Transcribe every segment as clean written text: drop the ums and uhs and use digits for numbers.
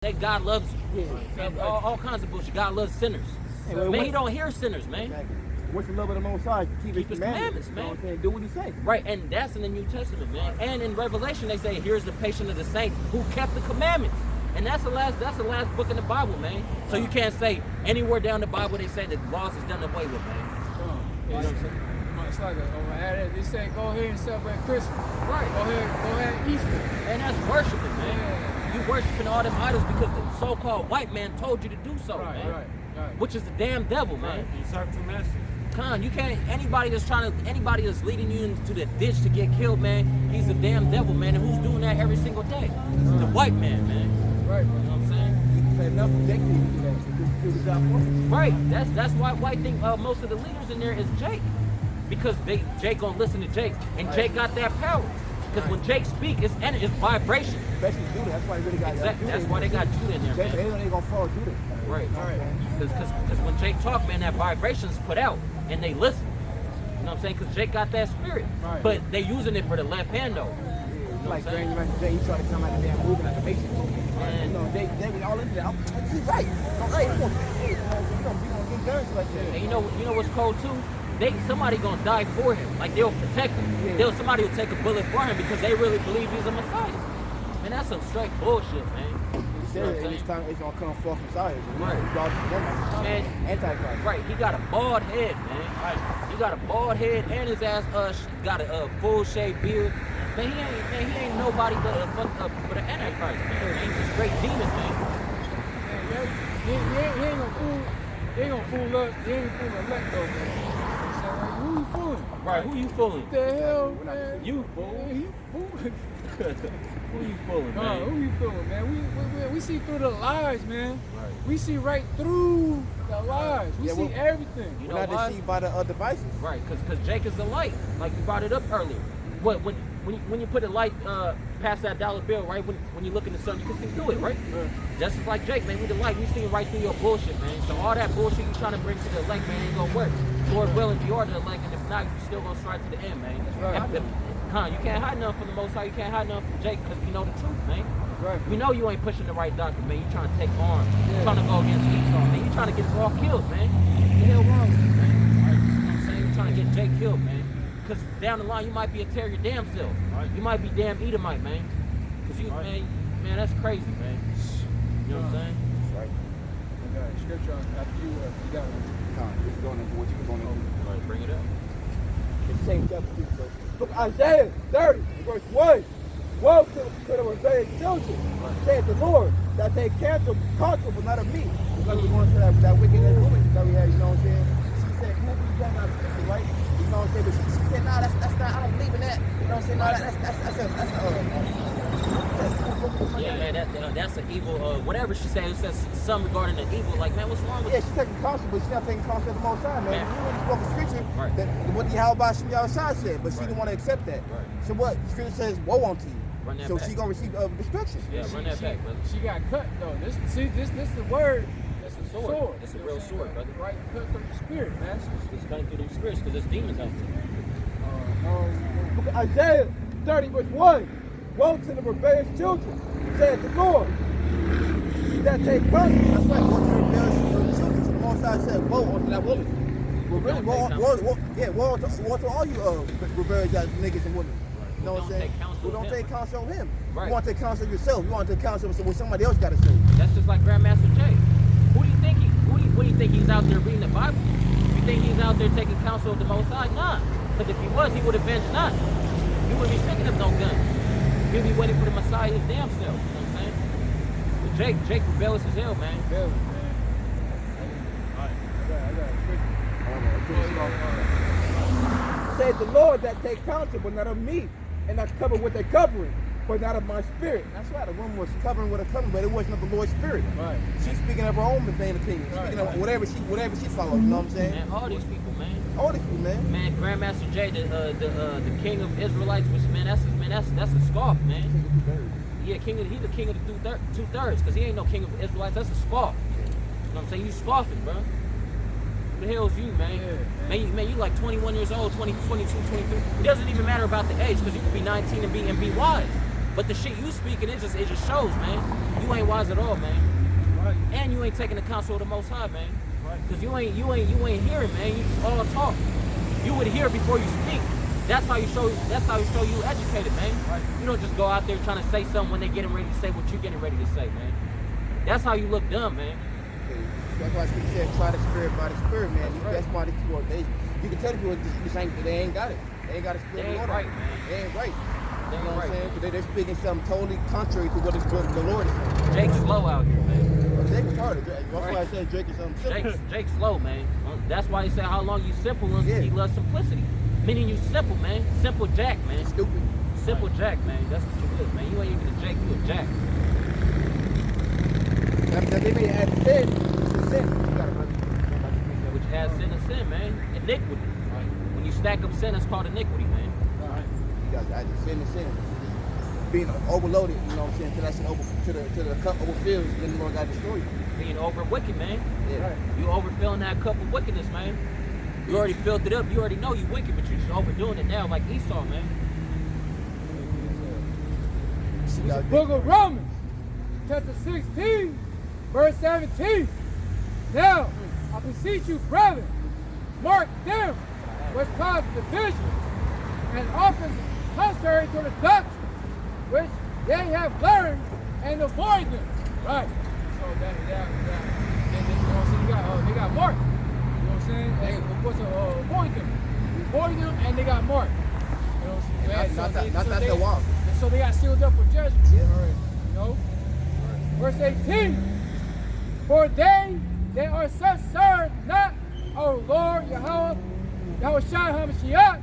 say God loves you. Yeah. All kinds of bullshit. God loves sinners. Hey, Man, he don't hear sinners, man. Exactly. What's the love of the Most High? Keep his commandments, man. You know what I'm saying? Do what he say. Right, and that's in the New Testament, man. And in Revelation, they say, here's the patient of the saint who kept the commandments. And that's the last book in the Bible, man. So you can't say anywhere down the Bible they say that laws is done away with, man. You know what I'm saying? It's like they say go ahead and celebrate Christmas. Right. Go ahead Easter. And that's worshiping, man. Yeah. You worshiping all them idols because the so-called white man told you to do so, man. Right. Which is the damn devil, man. You serve two masters. You can't, anybody that's leading you into the ditch to get killed, man, he's a damn devil, man. And who's doing that every single day? The white man, man. Right. You know what I'm saying? Enough Jake to do that. Do the job for him. Right. That's why white think most of the leaders in there is Jake. Because Jake gonna listen to Jake. And Jake got that power. Because when Jake speak, it's vibration. Especially Judah. That's why they really got Exactly. That's why they got Judah in there, man. They ain't gonna follow Judah. Right. Because when Jake talk, man, that vibration's put out. And they listen. You know what I'm saying? Because Jake got that spirit. Right. But they using it for the left hand, though. Like Granny Jay, he started sounding like a damn moving like a patient. And they was all into that. He's right. Right. He's gonna get guns like that. And you know what's cold too? Somebody gonna die for him. Like they'll protect him. Yeah. Somebody will take a bullet for him because they really believe he's a Messiah. Man, that's some straight bullshit, man. He said it, and this time it's gonna come forth Messiah. Right. Man, Antichrist. right. He got a bald head, man. Right. He got a bald head and his ass got a full shaved beard. Man, he ain't nobody but an Antichrist, man. He's a straight demon, man. He ain't gonna fool us. He ain't fool the elect though, man. So, who you fooling? Right, who you fooling? What the hell, man? You fool. Man, he fooling. Who you fooling, man? Who you fooling, man? We see through the lies, man. Right. We see right through the lies. We see everything. You We're know not why? deceived by the devices. Right, because Jake is the light, like you brought it up earlier. When you put a light past that dollar bill, right? When you look in the sun, you can see through it, right? Just like Jake, man, we the light, we see right through your bullshit, man. So all that bullshit you trying to bring to the elect, man, ain't gonna work. Lord willing, you are the elect, and if not, you still gonna strike to the end, man. Right. You can't hide nothing from the Most High, you can't hide nothing from Jake, because we know the truth, man. Right. We know you ain't pushing the right doctor, man. You trying to take arms, trying to go against Esau, man. You trying to get us all killed, man. What the hell wrong with you, man? Right. You know what I'm saying? You trying to get Jake killed, man. Because down the line, you might be a tear your damn self. Right? You might be damn Edomite, man. Because you, man, that's crazy, man. You know what I'm saying? Right. I got a scripture after you got one. This is going into what you were going into. Right, bring it up. The same chapter 2. So, look, Isaiah 30, verse 1. Woe to the rebellious children, saith the Lord, that they counsel but not of me. It's like we're going to that wicked woman that we had, you know what I'm saying? She said, who is that not speaking, right? You know what I'm saying? But she said, nah, that's not, I don't believe in that. You know what I'm saying? No, Yeah, man, that's an evil, whatever she said, it says something regarding the evil, like, man, what's wrong with yeah, she's taking counsel, but she's not taking counsel at the most time, man. You really spoke a scripture that what the YAHAWASHI Thawadah said, but she didn't want to accept that. Right. So what? The scripture says, woe unto you. So she's going to receive destruction. Yeah, run that back, brother. She got cut, though. This is the word. That's a sword. It's a real sword, brother. Right, cut through the spirit, man. It's cutting through them spirits because there's demons out there. Isaiah 30, verse 1. Woe to the rebellious children, saith the Lord, that take counsel. That's right, woe to the rebellious children. The Most High said, woe unto that woman. Well, really, woe to all you rebellious niggas and women. You know what I'm saying? Who don't take counsel of him. Right. You want to take counsel of yourself. You want to take counsel of what somebody else got to say. That's just like Grandmaster Jay. What do you think he's out there reading the Bible? You think he's out there taking counsel of the Most High? Nah. Because if he was, he would avenge not. He wouldn't be picking up no guns. He'd be waiting for the Messiah his damn self. You know what I'm saying? But Jake rebellious as hell, man. Rebellious, man. I got Said the Lord that take counsel, but not of me, and not covered with a covering, but not of my spirit. That's why the woman was covering with a covering, but it wasn't of the Lord's spirit. Right. She's speaking of her own vain opinion. Speaking of whatever she follows. You know what I'm saying? Man, all these people, man. All these people, man. Man, Grandmaster Jay, the king of Israelites, which that's a scoff, man. Yeah, he's the king of the two-thirds, because he ain't no king of Israelites. That's a scoff. You know what I'm saying? You scoffing, bro. Who the hell's you, man? Yeah, man, you like 21 years old, 20, 22, 23. It doesn't even matter about the age, because you could be 19 and be wise. But the shit you speaking, it just shows, man. You ain't wise at all, man. Right. And you ain't taking the counsel of the Most High, man. Right. Cause you ain't hearing, man. You just all talk. You would hear before you speak. That's how you show you educated, man. Right. You don't just go out there trying to say something when they getting ready to say what you getting ready to say, man. That's how you look dumb, man. That's why he said try the spirit by the spirit, man. That's why these people, you can tell the people they ain't got it. They ain't got a spirit. They ain't right, man. They ain't right. They You know ain't what I'm right. saying? Because they're speaking something totally contrary to what the Lord is saying. Jake's slow out here, man. Jake was harder. That's why I said Drake is something simple. Jake's slow, man. That's why he said how long you simple and Yeah. he loves simplicity. Meaning you simple, man. Simple Jack, man. Stupid. Simple Jack, man. That's what you is, man. You ain't even a Jake, you a Jack. Now they may add sin to sin. You gotta remember. Which adds sin to sin, man. Iniquity. Right. When you stack up sin, it's called iniquity, man. Right. You gotta add sin to sin. Being overloaded, you know what I'm saying, till that shit over to the cup overfills, then the Lord gotta destroy you. Being over wicked, man. Yeah. Right. You overfilling that cup of wickedness, man. You already filled it up. You already know you wicked, but you're just overdoing it now like Esau, man. It's the book of Romans, chapter 16, verse 17. Now, I beseech you, brethren, mark them which cause division and offense contrary to the doctrine which they have learned and avoid them. Right. So they got marked. You know what I'm saying? They avoid them. Avoid them and they got marked. You know what I'm saying? Not that they walk. So they got sealed up for judgment. Yeah. Right. You know? Right. Verse 18. For they are such serve not our Lord YAHAWASHI Thawadah,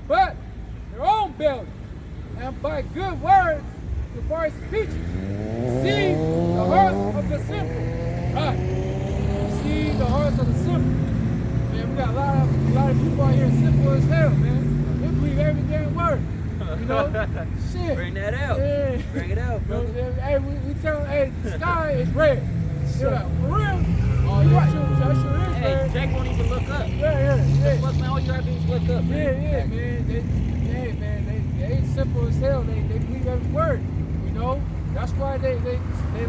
but their own belly, and by good words to far speeches deceive the hearts of the simple. Right. Deceive the hearts of the simple. Man, we got a lot of people out here simple as hell, man. They believe every damn word. You know? Shit. Bring that out. Yeah. Bring it out, brother. Hey, we tell them, hey, the sky is red. They're like, for real? Oh, yeah, that sure is Hey, red. Jake won't even look up. Yeah. Fuck, man, all you have to do is look up, man. Yeah, man. They ain't simple as hell. They believe every word. You know? That's why they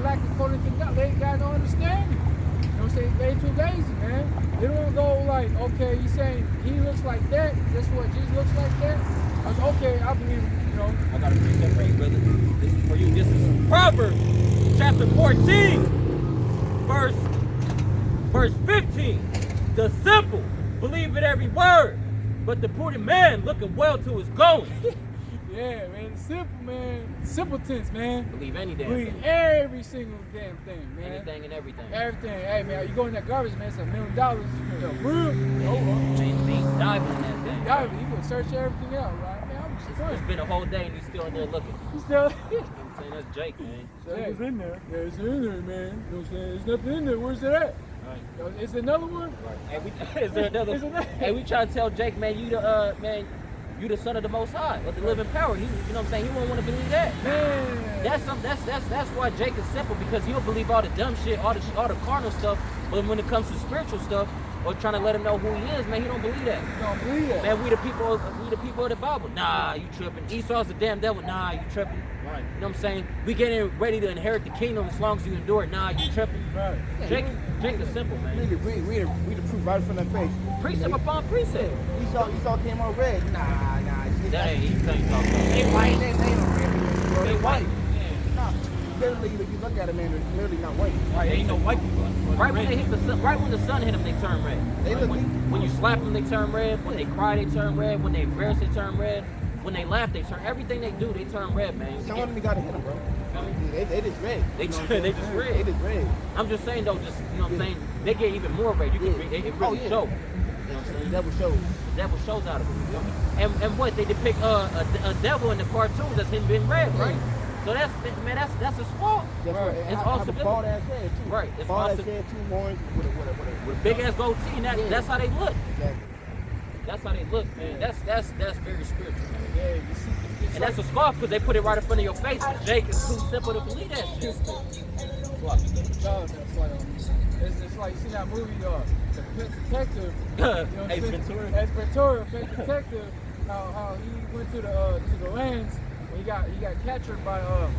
lack according to God. They ain't got no understanding. You know what I'm saying? They too lazy, man. They don't go like, okay, you saying he looks like that. That's what Jesus looks like that. I was okay. I believe it. You know. I got a precept for you, brother. This is for you. This is Proverbs chapter 14, verse 15. The simple believe in every word, but the prudent man looketh well to his going. Yeah, man. Simple, man. Simpletons, man. Believe any damn Believe thing. every single damn thing, man. Anything and everything. Everything. Hey, man, you go in that garbage, man. It's $1 million. Yo, real? They ain't diving in that thing. Yeah, you can search everything out, right? Man, I'm just It's been a whole day and he's still in there looking. You still? You know what I'm saying? That's Jake, man. It's in there. Yeah, it's in there, man. You know what I'm saying? There's nothing in there. Where's it at? Right. Is there another one? Hey, is there another? Hey, we try to tell Jake, man, you the son of the Most High, of the living power. You know what I'm saying? He won't want to believe that. Man. That's why Jake is simple, because he'll believe all the dumb shit, all the carnal stuff. But when it comes to spiritual stuff, or trying to let him know who he is, man, he don't believe that. You don't believe that. Man, we the people of the Bible. Nah, you tripping. Esau's the damn devil. Nah, you tripping. Right. You know what I'm saying? We getting ready to inherit the kingdom as long as you endure it. Nah, you tripping. Right. Jake is simple, man. Read the proof right from their face. Precept upon precept. Esau came on red. Nah. That ain't he talking about. They white. They ain't on red. Bro, They white. Nah, literally, you look at them, man, they're clearly not white. Right, ain't no white people. Right when they hit the sun, right when the sun hit them, they turn red. They Right? look- When you slap them, they turn red. When they cry, they turn red. When they embarrass, they turn red. When they laugh, they turn. Everything they do, they turn red, man. Some of them gotta hit them, bro. Feel me? They just red. They You know what they I'm saying? just They red. just red. I'm just saying though, just you know what I'm saying. They get even more red. You can it Oh, really yeah. show. You know what I'm saying? The devil shows. The devil shows out of them. You feel me? And what they depict a devil in the cartoons as him being red, right? So that's a squall. That's right. And It's I also have a bald ass head too. Right, it's bald also- ass head, 2 horns, with a Big ass goatee. And that's how they look. Exactly. That's how they look, man. That's very spiritual, man. Yeah, you see. And that's a scarf because they put it right in front of your face. And Jake is too simple to believe that shit. What? It's like you see that movie, the Pet Detective. You know what I'm Ace saying? Ventura. Ace Ventura, Pet Detective. How he went to the lands when he got captured by a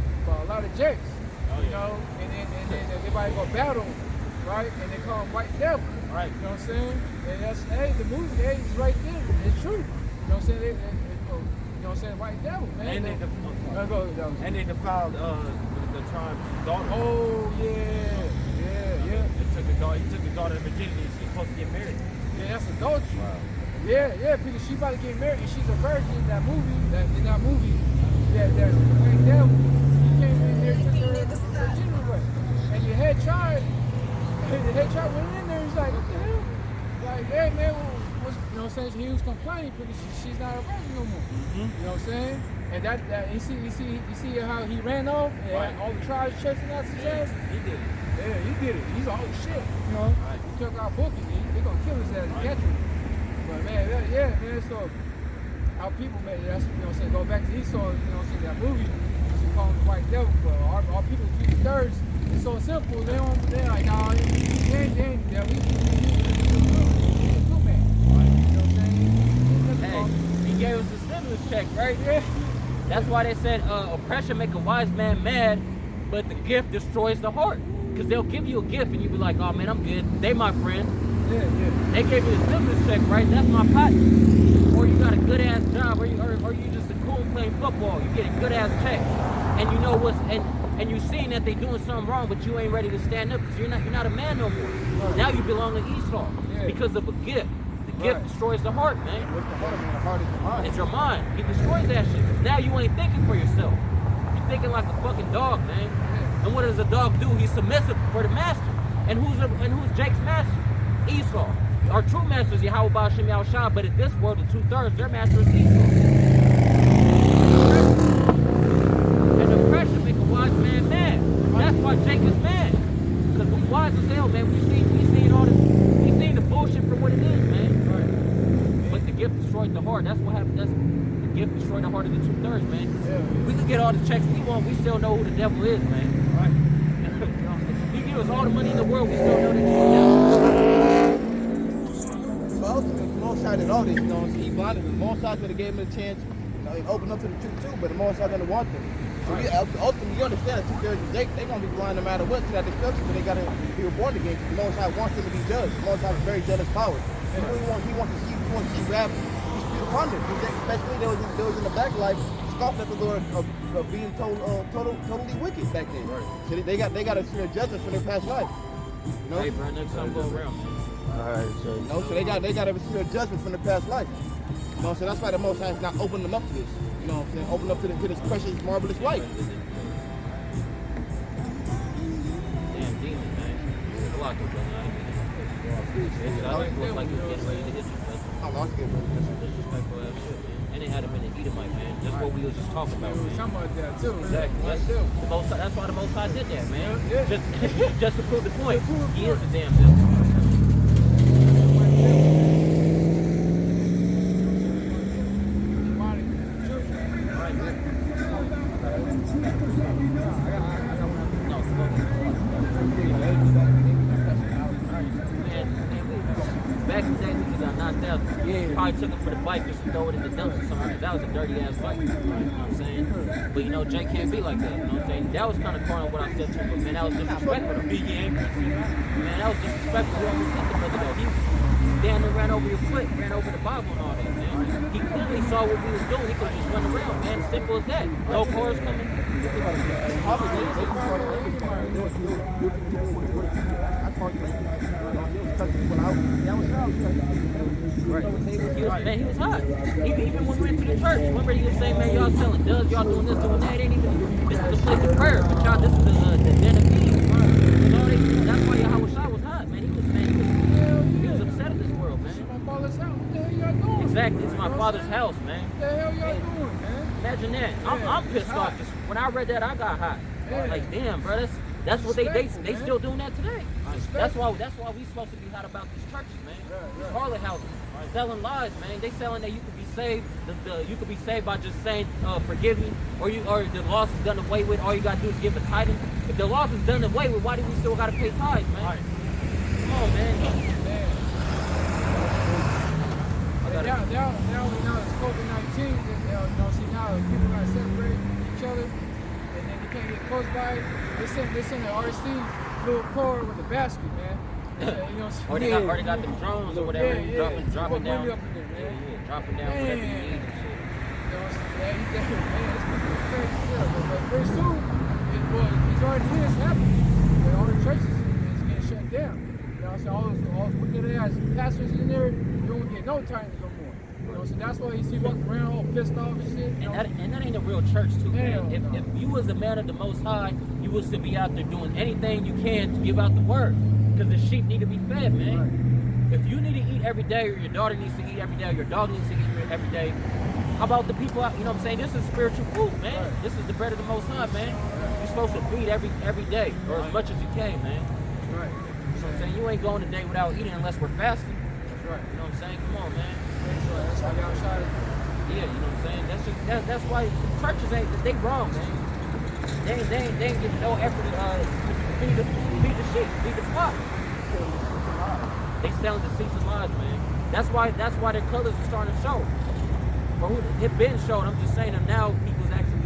lot of Jakes, you know, and then everybody go battle, right? And they call him White Devil, Right. You know what I'm saying? And that's the movie, it's right there. It's true. You know what I'm saying? You know what I'm saying? White Devil, man. And they defiled the tribe's daughter. Oh yeah. He took the daughter's virginity. She's supposed to get married. Yeah, that's adultery. Wow. Yeah, because she about to get married and she's a virgin in that movie. That White Devil, he came in there and took her virginity away. And the head tribe went in there. He's like, what the hell? Like, hey man, what's, you know what I'm saying? He was complaining because she's not a virgin no more. You know what I'm saying? And that you see how he ran off and all the tribes chasing after his ass. He did it. Yeah, he did it. He's all shit. You know, he took our book and they're gonna kill his ass and catch him. But man, man, so our people, man, that's, you know what I'm saying, go back to Esau, you know what I'm saying, that movie, she called him the White Devil, but our people keep the thirds. It's so simple, they're like, nah, he ain't the devil, he's a good man. You know what I'm saying? Hey, he gave us a stimulus check, right? Yeah. That's why they said oppression make a wise man mad, but the gift destroys the heart. Because they'll give you a gift and you be like, oh man, I'm good. They my friend. Yeah. They gave you a stimulus check, right? That's my pot. Or you got a good ass job, or you just a coon playing football. You get a good ass check, and you know what's and you seeing that they doing something wrong, but you ain't ready to stand up because you're not a man no more. Right. Now you belong to Esau because of a gift. The gift destroys the heart, man. What's the heart, man? The heart is the mind. It's your mind. He destroys that shit. Now you ain't thinking for yourself. You're thinking like a fucking dog, man. And what does a dog do? He's submissive for the master. And who's Jake's master? Esau. Our true master is Yahawah bahasham Yahushua, but in this world, the 2/3, their master is Esau. And oppression make a wise man mad. That's why Jake is mad. Because we wise as hell, man. We seen the bullshit for what it is, man. Right. But the gift destroyed the heart. That's what happened. The gift destroyed the heart of the 2/3, man. Yeah. We could get all the checks we want. We still know who the devil is, man. Right. He give us all the money in the world. We still know that he's the devil. So ultimately, Most High did all this, you know, he blinded them. Most High could have gave him a chance, you know, he opened up to the truth too, but the Most High didn't want them. So ultimately, you understand that 2/3 of Jake, they're going to be blind no matter what to that destruction, but they got to be reborn again. The Most High wants them to be judged. The Most High is very jealous power. And he wants to see wrath dispute upon them. Especially they was in the back life, scoffing at the Lord of being totally wicked back then. Right. So they got to see their judgment for their past life. You know? Hey, bro, next time go around, man. Alright, so you know, so they got to see their judgment from their past life. You know, so that's why the Most High has not opened them up to this. You know what I'm saying? Open up to this precious, marvelous life. Damn demon, man. Block it, man. I like it like you're getting ready to hit some stuff. I lost it, man. Disrespectful ass shit, man. And they had him in the Edomite, man. That's what we was just talking about, We were man. talking about that too. Exactly. That's why the Most High did that, man. Yeah. Just to prove the point. He is a damn devil. Back in the day, he got knocked out. Probably took him for the bike just to throw it in the dumps or something. That was a dirty ass fight. You know what I'm saying? But you know, Jake can't be like that. You know what I'm saying? That was kind of corny what I said to him. But man, that was disrespectful to me. Man, that was disrespectful. You almost hit the brother though. He damn near ran over your foot, ran over the Bible and all that, man. He clearly saw what we was doing. He could have just run around, man. Simple as that. No cars coming. Man, he was hot. Even when we went to the church, remember he was saying, man, y'all selling doves, y'all doing this, doing that. Ain't even, this is the place of prayer. But y'all, this is the den of thieves. That's why Yahawah was hot, man. He was upset at this world, man. My father's house. What the hell y'all doing? Exactly, it's my father's house, man. What the hell y'all doing, man? Imagine that. I'm pissed off. When I read that, I got hot. Like, damn, bro, that's what they still doing that today. That's why we supposed to be hot about these churches, man. These harlot houses, selling lies, man. They selling that you could be saved. You could be saved by just saying forgive me, or the loss is done away with. All you gotta do is give a tithing. If the loss is done away with, why do we still gotta pay tithes, man? Come on, man. Now it's COVID-19. See now people got to separate each other, and then they can't get close by. They send an RC little car with a basket, man. Or they got them drones or whatever, dropping down. Up in there, man. Dropping down whatever you need. But pretty soon, it's already happening. All the churches is getting shut down. So all those wicked ass pastors in there, you don't get no time no more. So that's why you see walking around all pissed off and shit. And that ain't a real church too, man. If you was a man of the Most High, you would still be out there doing anything you can to give out the word, because the sheep need to be fed, man. Right. If you need to eat every day, or your daughter needs to eat every day, or your dog needs to eat every day, how about the people out? You know what I'm saying? This is spiritual food, man. Right. This is the bread of the Most High, man. You're supposed to feed every day, or as much as you can, man. Right. You know what I'm saying? You ain't going a day without eating unless we're fasting. That's right. You know what I'm saying? Come on, man. That's why y'all shot it. Yeah, you know what I'm saying? That's why churches they wrong, man. They ain't getting no effort to feed the sheep, feed the flock. They selling deceits and lies, man. That's why their colors are starting to show. But it been showed. I'm just saying that now people's actually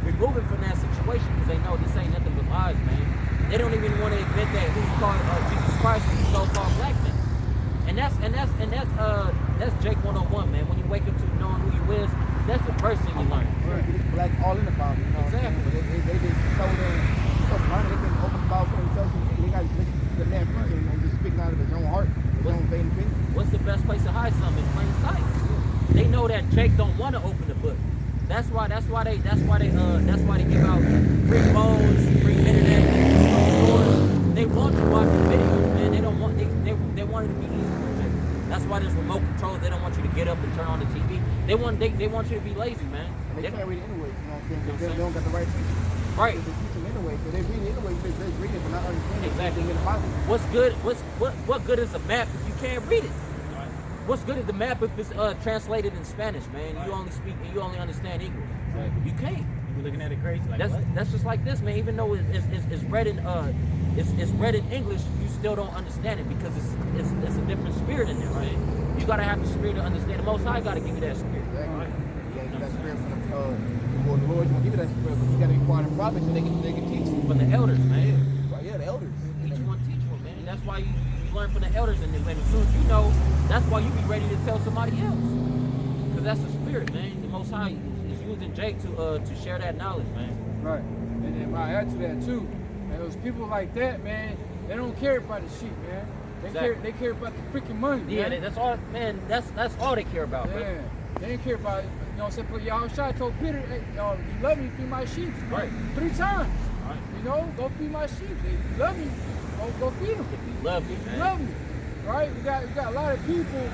removing from that situation because they know this ain't nothing but lies, man. They don't even want to admit that who called Jesus Christ is a so-called black man. And that's Jake 101, man. When you wake up to knowing who you is, that's the first thing you learn. Right. Black all in the Bible, you know. Exactly. But they just told them, they can open the Bible for themselves. They got to listen to the man preaching and just speaking out of his own heart, his own vain opinion. What's the best place to hide something? In plain sight. They know that Jake don't want to open the book. That's why they give out free phones, free internet, stores. They want to watch the videos, man. They don't want they want it to be easy. That's why there's remote controls. They don't want you to get up and turn on the TV. They want you to be lazy, man. And they can't read it anyway, you know what I'm saying? Because they don't got the right teaching. Right. They teach them anyway, so they read it anyway. They read it, but not understanding. Exactly. In the Bible. What's good? What good is a map if you can't read it? What's good is the map if it's translated in Spanish, man. You only speak and you only understand English. You can't. You looking at it crazy like that's just like this, man. Even though it's read in it's read in English, you still don't understand it because it's a different spirit in there, right? You gotta have the spirit to understand. The Most High gotta give you that spirit. Exactly. You gotta get that spirit from the Lord. You gonna give you that spirit, but you gotta inquire the prophets so they can teach you. From the elders, man. Yeah, the elders. Each one teach one, man. That's why you learn from the elders, and as soon as you know, that's why you be ready to tell somebody else. Because that's the spirit, man. The Most High is using Jake to share that knowledge, man. Right. And then I add to that too. And those people like that, man, they don't care about the sheep, man. They care about the freaking money. Yeah, man. that's all, man. That's all they care about, man. Yeah. They didn't care about it. You know what I'm saying? Yahawashi told Peter, hey, you love me, feed my sheep. Right. 3 times. Right. You know, go feed my sheep. If you love me, go feed them. If you love me, man. You love me. Right? We got a lot of people,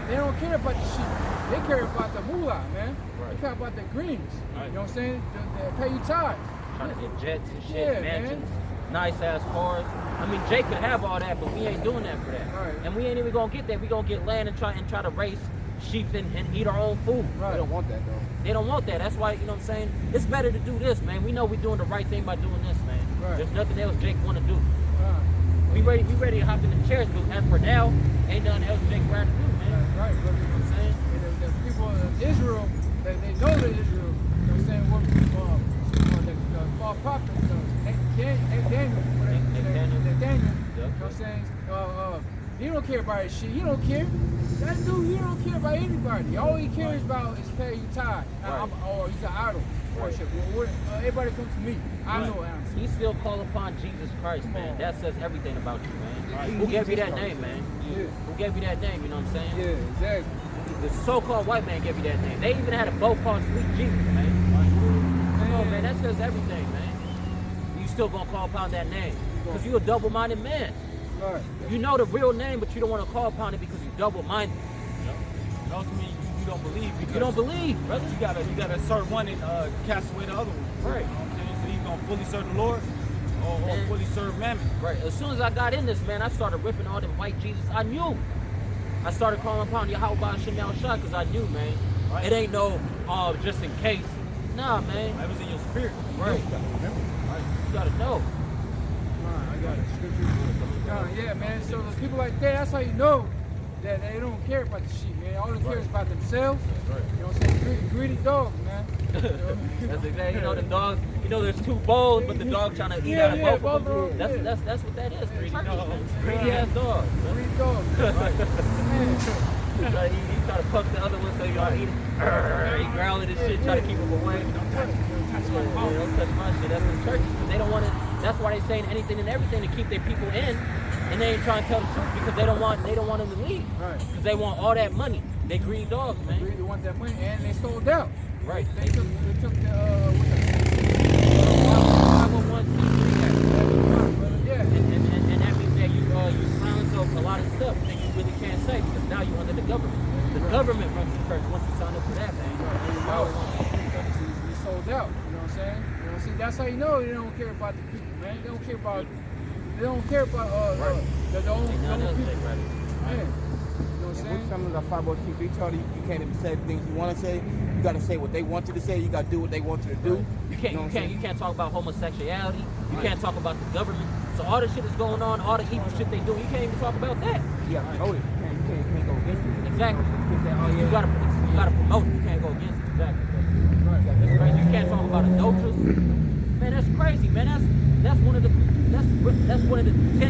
they don't care about the sheep. They care about the moolah, man. Right. They care about the greens. Right. You know what I'm saying? They pay you tithes. Trying to get jets and shit, Yeah, mansions, man. nice ass cars. I mean, Jake could have all that, but we ain't doing that for that. Right. And we ain't even gonna get that. We gonna get land and try to raise sheep and eat our own food. Right. They don't want that though. They don't want that. That's why, you know what I'm saying? It's better to do this, man. We know we're doing the right thing by doing this, man. Right. There's nothing else Jake wanna do. Right. We ready to hop in the chairs, but as for now, ain't nothing else Jake rather do, man. Right. You know what I'm saying? And the people in Israel, they know that Israel, you know what I'm saying, what the false prophet, Daniel, you know what I'm saying, he don't care about his shit, he don't care. That dude, he don't care about anybody. All he cares about is paying you tithe. Right. Or he's an idol worship. Everybody come to me. I know answers. He still call upon Jesus Christ, man. That says everything about you, man. Right. Who gave you that name, man? Yeah. Who gave you that name, you know what I'm saying? Yeah, exactly. The so-called white man gave you that name. They even had a boat called Sweet Jesus, man. Come on, man, that says everything, man. You still gonna call upon that name. Because you a double-minded man. Right. You know the real name, but you don't want to call upon it because you're double-minded. And ultimately, you don't believe. You don't believe, brother. You gotta serve one and cast away the other one. Right. You know what I'm saying? So you gonna fully serve the Lord or fully serve Mammon. Right. As soon as I got in this, man, I started ripping all them white Jesus. I knew. I started calling upon YAHAWASHI Thawadah because I knew, man. Right. It ain't no, just in case. Nah, man. It was in your spirit. Right. Right. You gotta know. I got it. Scripture. Yeah, man. So those people like that, that's how you know that they don't care about the sheep, man. All they care is about themselves. Right. You know what I'm saying? Greedy dogs, man. That's exactly. You know the dogs. You know there's 2 bowls, but the dog trying to eat out of both of them. That's what that is. Greedy dogs. Greedy ass dogs. Greedy dogs. Right. Man. He try to fuck the other one so you don't eat it. He growling and shit, try to keep him away. Don't touch my shit. That's the churches. They don't want to. That's why they saying anything and everything to keep their people in, and they ain't trying to tell the truth because they don't want them to leave. Right. Because they want all that money. They greedy dogs, man. They want that money, and they sold out. Right. They took the 501c3. yeah. And that means that you silence a lot of stuff that you really can't say because now you're under the government. The government runs the church once you sign up for that, man. He sold out. You know what I'm saying? You know, see, that's how you know they don't care about the people, man. They don't care about the own people. Man. You know what I'm saying? Some of the 501c3 charter, you can't even say things you want to say. You got to say what they want you to say. You got to do what they want you to do. You can't talk about homosexuality. You can't talk about the government. So all the shit that's going on, all the evil shit they do, you can't even talk about that. You got to promote it. You can't go against it. Exactly. Oh, yeah. You gotta promote it. You can't go against it. Exactly. That's crazy. You can't talk about adulterers. Man, that's crazy, man. That's one of the 10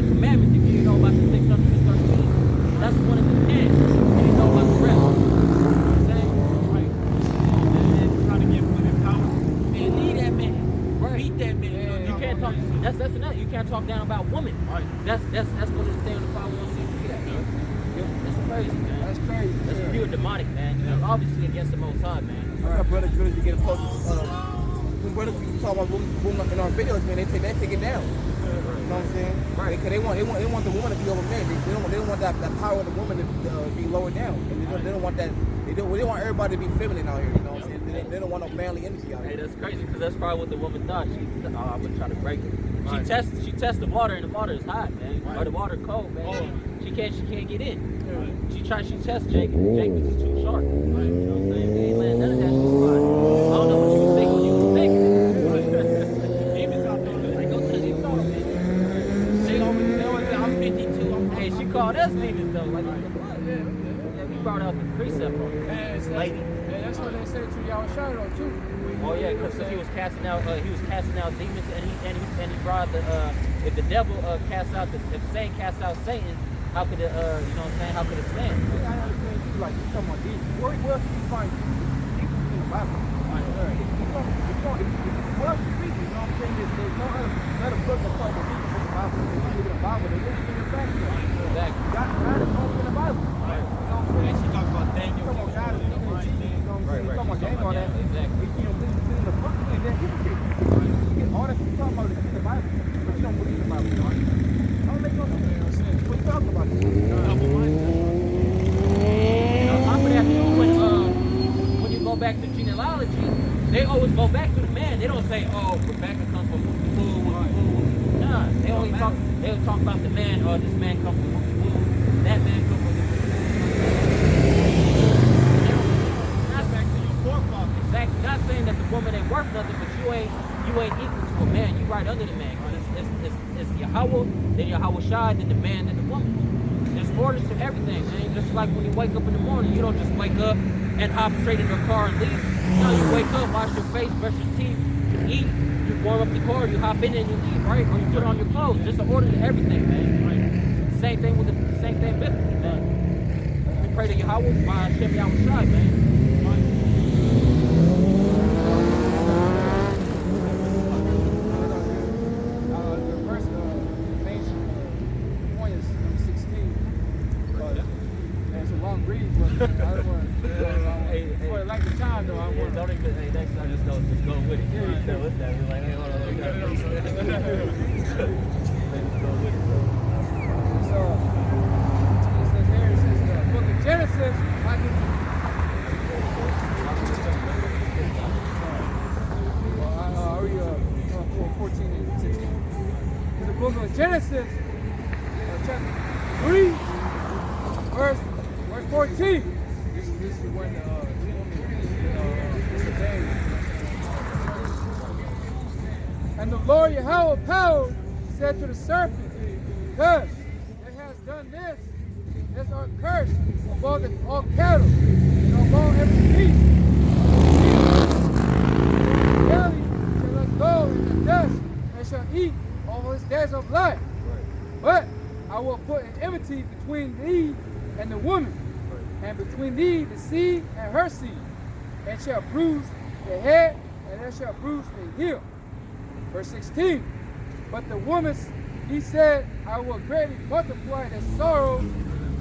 commandments. If you know about the 613, that's one of the 10. You know about the rest. You know what I'm saying? Right. Man, trying to give women power. Man, leave that man. Right. Beat that man. Yeah, You can't talk. That's another. You can't talk down about women. Right. That's one of the things on the 501c3. That's crazy, man. That's crazy. That's pure demonic, man. That's obviously against the Most High, man. Our brothers you get a post. When brothers talk about women in our videos, man, they take it down. You know what I'm saying? Right. Because they want the woman to be over men. They don't want that power of the woman to be lowered down. And they don't want that. They want everybody to be feminine out here. You know what I'm saying? They don't want no manly energy out Hey, here. that's crazy because that's probably what the woman thought. I would try to break it. She tests the water and the water is hot, man. Or the water cold, man. She can't get in. She tests Jake and Jake was just too sharp. You know what I'm saying? Hey, man, none of that shit's fine. I don't know what you was thinking when you was thinking. Demons out there, like, go touch your dog, man. They always know I'm 52. Hey, she called us demons though. Like, what the fuck? Yeah, we brought out the precept on it. Lady. Yeah, that's what they said to YAHAWASHI too. Oh yeah, because he was casting out demons, and he brought the if the devil casts out if Satan casts out Satan, how could it you know what I'm saying? How could it stand? I understand you like you talking about these. Where else do you find Jesus in the Bible? Where else you read? You know what I'm saying? There's no other book that talks about Jesus in the Bible. They don't live in the Bible. They live in the facts. Exactly. God is only in the Bible. You know what I'm saying? And she talked about Daniel. Come on, God is in Jesus. You know what I'm saying? Right. Come on, gang on that. Exactly. If you don't believe in the book, then hypocrite. All that you talking about is in the Bible, but you don't believe in the Bible. Don't make no sense. What you talking about? On top of that too, when you go back to genealogy, they always go back to the man. They don't say, oh, Rebecca comes from who. Nah, they'll talk about the man. Oh, this man comes from who. That man comes from exactly. Not saying that the woman ain't worth nothing, but you ain't equal to a man. You right under the man. It's Yahawah, then YAHAWASHI, then the man, then the woman. There's orders to everything, man. Just like when you wake up in the morning, you don't just wake up and hop straight in your car and leave. No, you wake up, wash your face, brush your teeth, you eat, you warm up the car, you hop in and you leave, right? Or you put on your clothes. Just an order to everything, man. Right? Same thing biblically, man. We pray to Yahawah, bahasham YAHAWASHI, man. Like the time though, I want don't even. Hey, next time just go with it. Yeah, what's that? We're like, hey, hold on, we gotta go. Just go with it, bro. So it says here, it says the book of Genesis. I'll read 14 and 16. In the book of Genesis, chapter 3, verse 14. This is when and the Lord Yahawah power said to the serpent, because it has done this, That's our curse above all cattle and above every beast. Belly shall let go in the dust and shall eat all his days of life. But I will put an enmity between thee and the woman, and between thee the seed and her seed, and shall bruise the head, and it shall bruise the heel. Verse 16. But the woman, he said, I will greatly multiply the sorrow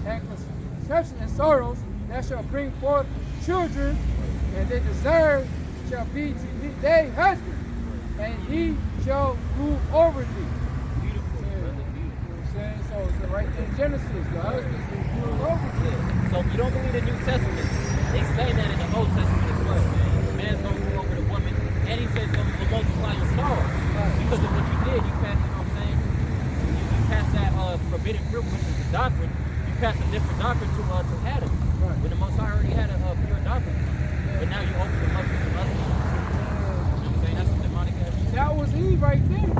and conception and sorrows that shall bring forth children, and their desire shall be to thy husband, and he shall rule over thee. Beautiful, brother, beautiful. So right there in Genesis, the husband is ruled over thee. So if you don't believe the New Testament, they say that in the Old Testament as well. The man's going to rule over the woman, and he says going to multiply your sorrow. Because of what you did, you passed, you know what I'm saying? You passed that forbidden fruit, which is the doctrine. You passed a different doctrine to Adam. Right. When the Most High already had a pure doctrine. But now you open them up to some other. You know what I'm saying? That's a demonic action. That was Eve right there.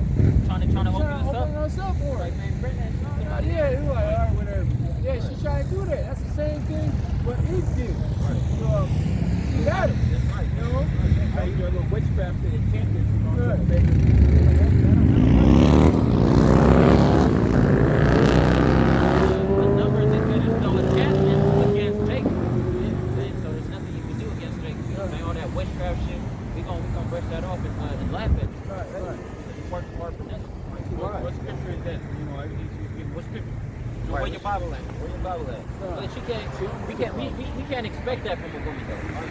Trying to open us up. Open us up for it. Like, man, bring that shit. Somebody Yeah, he was like, all right, whatever. Yeah, she tried to do that. That's the same thing what Eve did. Right. She got it. That's right. You know? How you do a little witchcraft to enchant this, you know? Right. The numbers, they said there's no enchantment against Jacob. You know what I'm saying? So there's nothing you can do against Jacob. You know what I'm saying? All that witchcraft shit, we gonna brush that off and laugh at you. Right. It's work hard for nothing. What scripture is that? You know, everything she's giving. What scripture? You know, where your Bible at? Where your Bible at? But we can't expect that from a woman though. We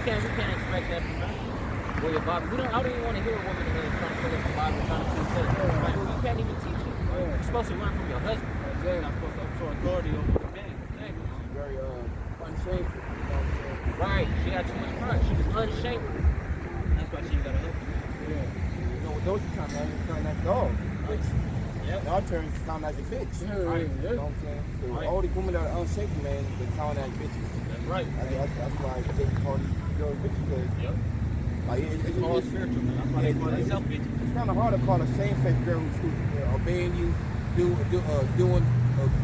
can't expect that from her. Where your Bible? I don't even want to hear a woman trying to fill up the Bible, trying to teach it. Like, you can't even teach it. You're supposed to learn from your husband. You're not supposed to have authority over the man. Exactly. Very unshameful. You know what I'm saying? Right. She had too much pride. She was unshameful. That's why she ain't got a husband. You know, with those you kind of dog. Yep. In our terms, count as a bitch. Right. You know what I'm saying? So Right. all the women that are unshameful, man, they count as bitches. That's right. That's why they call these girls bitches. Because Yep. like, It's all spiritual, man. That's why they call themselves bitches. it's kind of hard to call a shamefaced girl who's obeying you, doing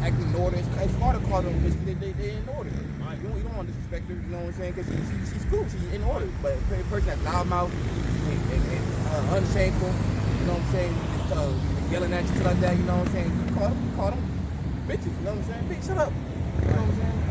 acting in order. It's hard to call them bitches. They in order. Right. You don't want to disrespect her. You know what I'm saying? Because she's cool. She's in order. But a person that's loudmouth and unshameful, you know what I'm saying? Yelling at you, shit like that, you know what I'm saying? You call them bitches, you know what I'm saying? Bitch, shut up. You know what I'm saying?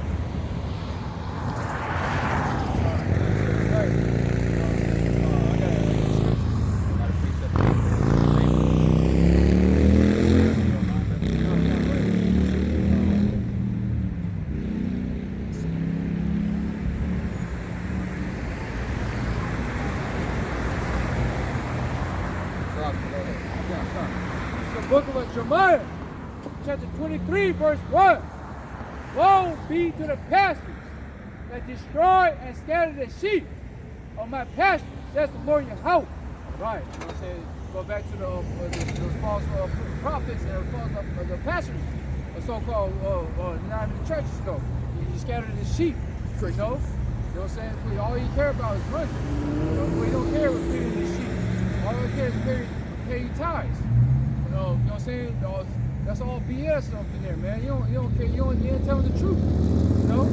The book of Jeremiah, chapter 23, verse 1. Woe be to the pastors that destroy and scatter the sheep of my pastures, says the Lord Yahawah. Right. You know what I'm saying? Go back to the false prophets and the pastors, the so-called not in the churches though. You scatter the sheep. You know what I'm saying? Because all you care about is money. You don't care about feeding the sheep. All you care is pay you tithes. You know what I'm saying? That's all BS up in there, man. You don't care. You ain't telling the truth. You know?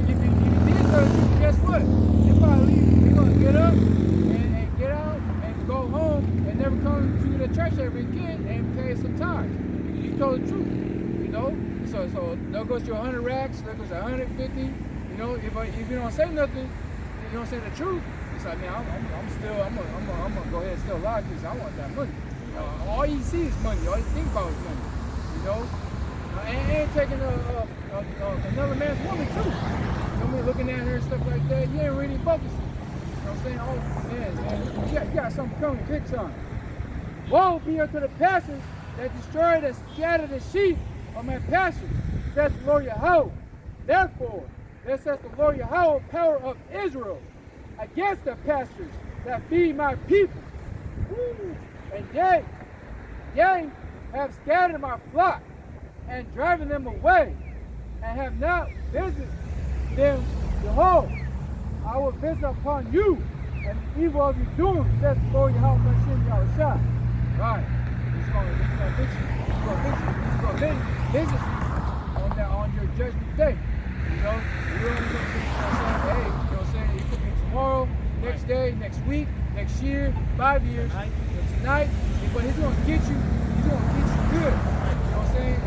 If you did tell the truth, guess what? You probably you're gonna get up and get out and go home and never come to the church ever again and pay some tithes. You told the truth. You know? So there goes your 100 racks. There goes 150. You know? If you don't say nothing, you don't say the truth. It's like, man, I'm gonna go ahead and still lie because I want that money. All you see is money. All you think about is money. You know, and taking another man's woman too. You know what I mean? Looking at her and stuff like that. You ain't really focusing. You know what I'm saying? Oh man, you got something coming big time. Woe be unto the pastors that destroy and scatter the sheep of my pastures, says the Lord Yahawah. Therefore, thus says the Lord Yahawah, power of Israel, against the pastors that feed my people. Woo. And they have scattered my flock and driven them away, and have not visited them. Behold, I will visit upon you and the evil of your doing, says the Lord YAHAWASHI. Right. He's going to visit you on your judgment day. You know, we only gonna be, hey, you know what I'm saying? It could be tomorrow, next day, next week, next year, 5 years, tonight. But he's gonna get you. He's gonna get you good. You know what I'm saying?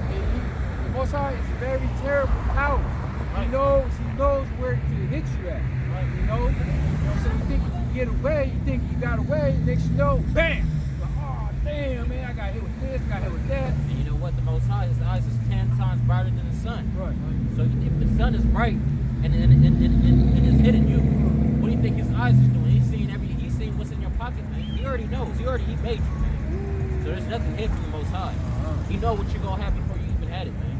The Most High is a very terrible power. He knows where to hit you at. You know what I'm saying? You think you can get away, you think you got away, next you know, bam! Like, oh damn, man, I got hit with this, got hit with that. And you know what? The Most High, his eyes is 10 times brighter than the sun. Right. So if the sun is bright and it's hitting you, what do you think his eyes is doing? He's seeing what's in your pocket, man. He already knows. He made you, man. So there's nothing hidden from the Most High. He know what you're gonna have before you even had it, man.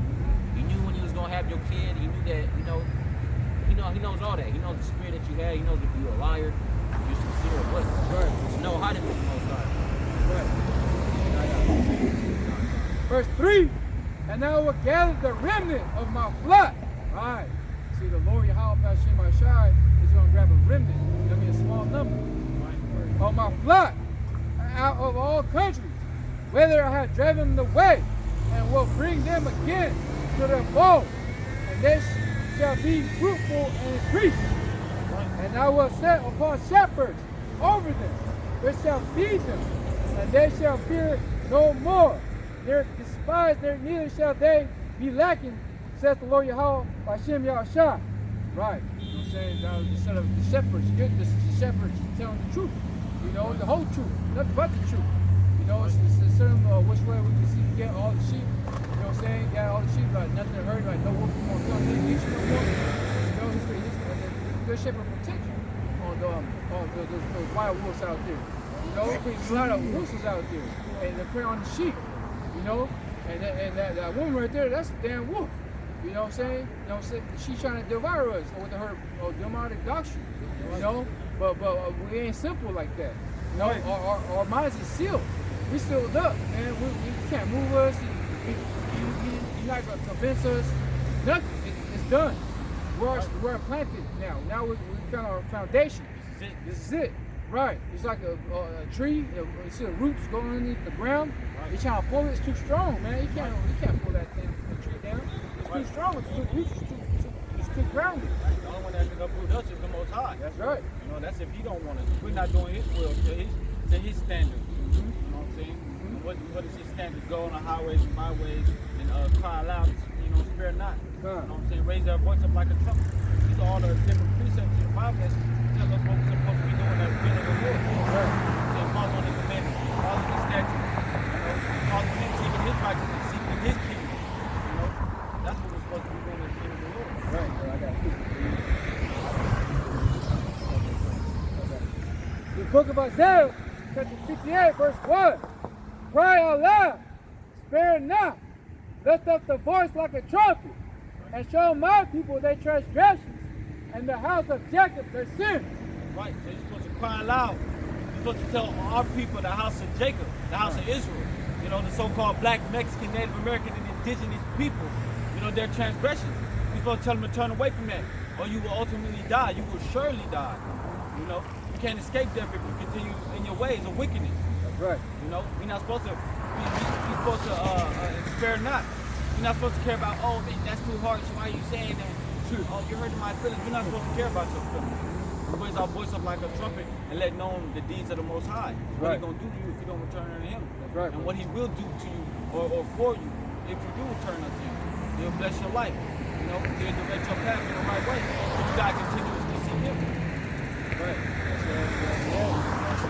He knew when you was gonna have your kid. He knew that, he knows all that. He knows the spirit that you had. He knows if you're a liar, if you're sincere or what. Right. There's no hiding from the Most High. Right. Verse 3, and I will gather the remnant of my flock. All right. See, the Lord Yahawah bahasham is going to grab a remnant. I mean, a small number. Right. Of my flock out of all countries, whether I have driven them away, and will bring them again to their fold, and they shall be fruitful and increase. And I will set upon shepherds over them, which shall feed them, and they shall fear no more. They're despised, neither shall they be lacking, says the Lord Yahawah bahasham Yahawashi. Right. You know what I'm saying? Now, instead of the shepherds, this is the shepherds telling the truth. You know, the whole truth, nothing but the truth. You know, it's certain which way we can see to get all the sheep. You know what I'm saying? Got all the sheep, like nothing to hurt, like no wolf won't come in, get you no more. You know, he's good shepherd protect you on those wild wolves out there. You know, there's a lot of wolves out there, and they prey on the sheep. You know, and that woman right there, that's a damn wolf. You know what I'm saying? You know what I'm saying? She's trying to devour us with her demonic doctrine. You know, but we ain't simple like that. You know, our minds is sealed. We sealed up, man. You can't move us. You're not gonna convince us. Nothing. It's done. We're planted now. Now we found our foundation. This is it. Right. It's like a tree. You see the roots going underneath the ground. Right. You're trying to pull it. It's too strong, man. You can't pull that thing, the tree down. It's too strong. It's too roots. It's too grounded. The only one that can uproot us is the Most High. That's right. You know, that's if He don't want us. We're not doing His will to His standards. You know what I'm saying? And what is His standards? Go on the highways and byways and cry aloud. You know, spare not. You know what I'm saying? Raise our voice up like a trumpet. These are all the different precepts in the Bible that tell us what we're supposed to be doing at the beginning of the Lord. Right. So follow His commandments, follow His statutes. You know, follow Him, seeking His righteousness, seeking His kingdom. You know, that's what we're supposed to be doing at the beginning of the Lord. Right. I got it. The book of Isaiah, chapter 58, verse 1. Cry out loud, spare not, lift up the voice like a trumpet, and show my people their transgressions, and the house of Jacob their sins. Right, so you're supposed to cry aloud. You're supposed to tell our people, the house of Jacob, the house of Israel, you know, the so-called black, Mexican, Native American, and indigenous people, you know, their transgressions. You're supposed to tell them to turn away from that, or you will ultimately die. You will surely die. You know, you can't escape death if you continue in your ways of wickedness. That's right. You know, we're not supposed to, we're supposed to spare not. We're not supposed to care about, oh, that's too harsh, why are you saying that? Oh, you're hurting my feelings. We're not supposed to care about your feelings. We raise our voice up like a trumpet and let known the deeds of the Most High. What He's going to do to you if you don't return unto Him. That's right. And what He will do to you or for you if you do return unto Him. He'll bless your life. You know, He'll direct your path in the right way. But you got to continuously seek Him. Right. So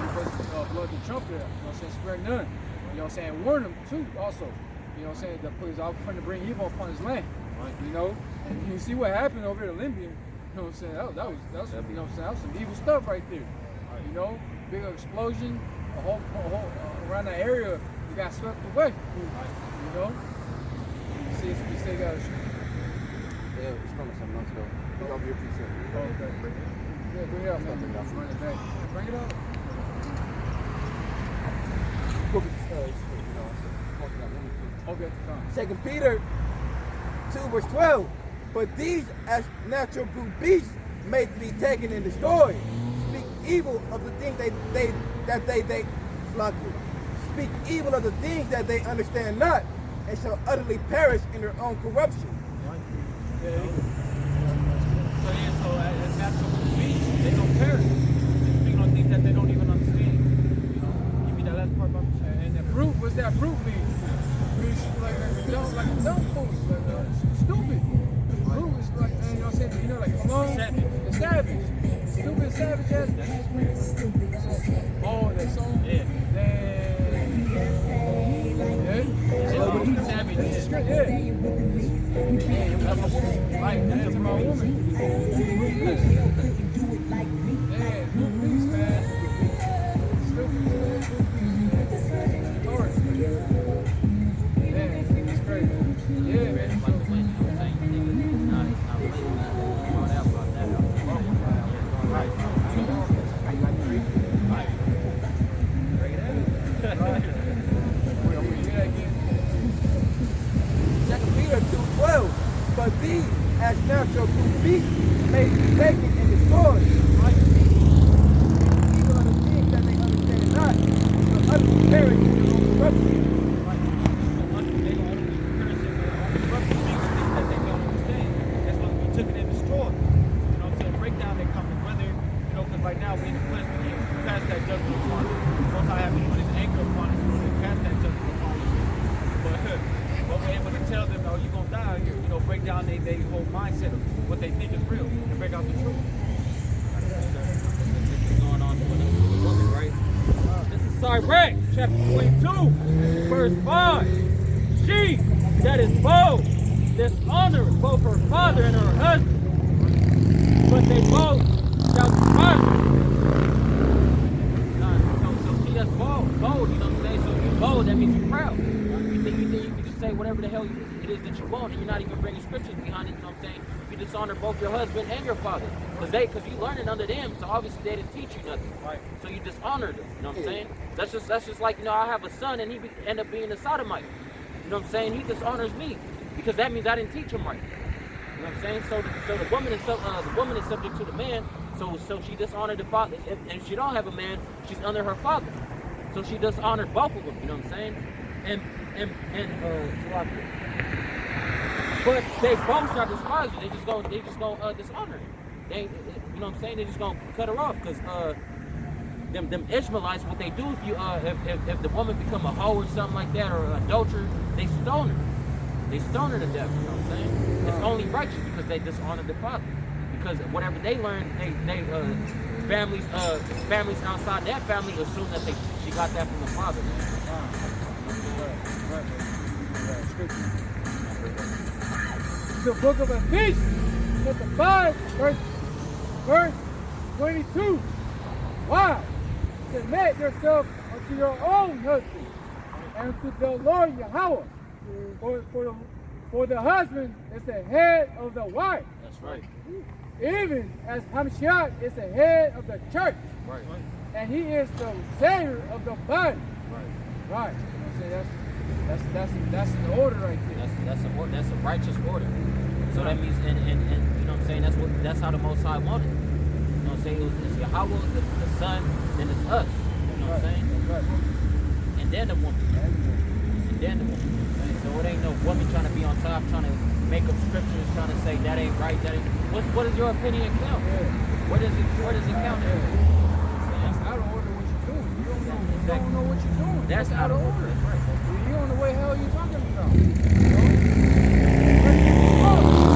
you're supposed to blow the trumpet, you know what I'm saying, spare none. You know what I'm saying, warn them too also. You know what I'm saying, that please, I'm trying to bring evil upon His land. Right. You know, and you see what happened over at Olympia. You know what I'm saying? That was you know what I'm saying, that was some evil stuff right there. Right. You know, big explosion, a whole around that area, you got swept away. Right. You know, you say you got to shoot. Yeah, it's from some months ago. Look over your piece of it. Oh, okay. Yeah, bring it up. Bring it back. Bring it up. Okay. 2 Peter 2 verse 12. But these as natural brute beasts made to be taken and destroyed, speak evil of the things they speak evil of the things that they understand not, and shall utterly perish in their own corruption. Right. So yeah, so as natural beings, they don't perish. They're speaking on things that they don't even understand. You know, give me that last part about And the brute, what's that brute mean? Means like a dumb fool, stupid. Brute is like, you know what I'm saying? You know, like alone, the savage. Stupid savage ass. Oh, that song? Yeah. Savage. Yeah. Like, that's my woman. Man, please, man. Stupid. Taurus. Man, it's crazy. Yeah, man. Like the wind, you know what I'm saying? Nigga, it's not related. All that about that. Right. Second Peter 2:12. But these, as natural brute beasts, may be taken and destroyed. Right? Evil of the things that they understand not, so others perish in their own corruption. Right now, we in the flesh, we can't pass that judgment upon us. Most I have to put his anger upon us, so we cast that judgment upon us. But we're able to tell them, oh, you're going to die, you know, break down their whole mindset of what they think is real and break out the truth. This is going on with the woman, right? This is Sirach, chapter 22, verse 5. She that is bold dishonoreth both her father and her husband, but they both shall despise her. So she that's bold, you know what I'm saying? So if you're bold, that means you're proud. You think you can just say whatever the hell it is that you want, and you're not even bringing scriptures behind it, you know what I'm saying? You dishonor both your husband and your father. Because you learn it under them, so obviously they didn't teach you nothing. Right. So you dishonor them, you know what I'm saying? That's just like, you know, I have a son and he end up being a sodomite. You know what I'm saying? He dishonors me because that means I didn't teach him right. You know what I'm saying? So the woman is subject to the man. So she dishonored the father. If she don't have a man, she's under her father. So she dishonored both of them. You know what I'm saying? But they both shall despise her. They just go dishonor her. They, you know what I'm saying? They just gonna cut her off because them Ishmaelites, what they do if the woman become a hoe or something like that or an adulterer, they stone her. They stone her to death. You know what I'm saying? It's only righteous because they dishonor the father. Because whatever they learn, families outside that family assume that she got that from the father. The book of Ephesians, chapter 5, verse 22. Why? Submit yourself unto your own husband and to the Lord Yahawah. For the husband is the head of the wife. That's right. Even as Hamashiach is the head of the church. Right. And he is the savior of the body. Right. Right. That's the order right there. That's a righteous order. So that means and you know what I'm saying, that's how the Most High wanted. You know what I'm saying? It's Yahawah, the Son, then it's us. You know what I'm saying? Right. And then the woman. So it ain't no woman trying to be on top, trying to make up scriptures, trying to say that ain't right, that ain't. What does your opinion count? Yeah. Where does it count? Yeah. That's out of order what you're doing. You don't know what you're doing. That's out of order. That's right. You don't know what the hell you're talking about. You know?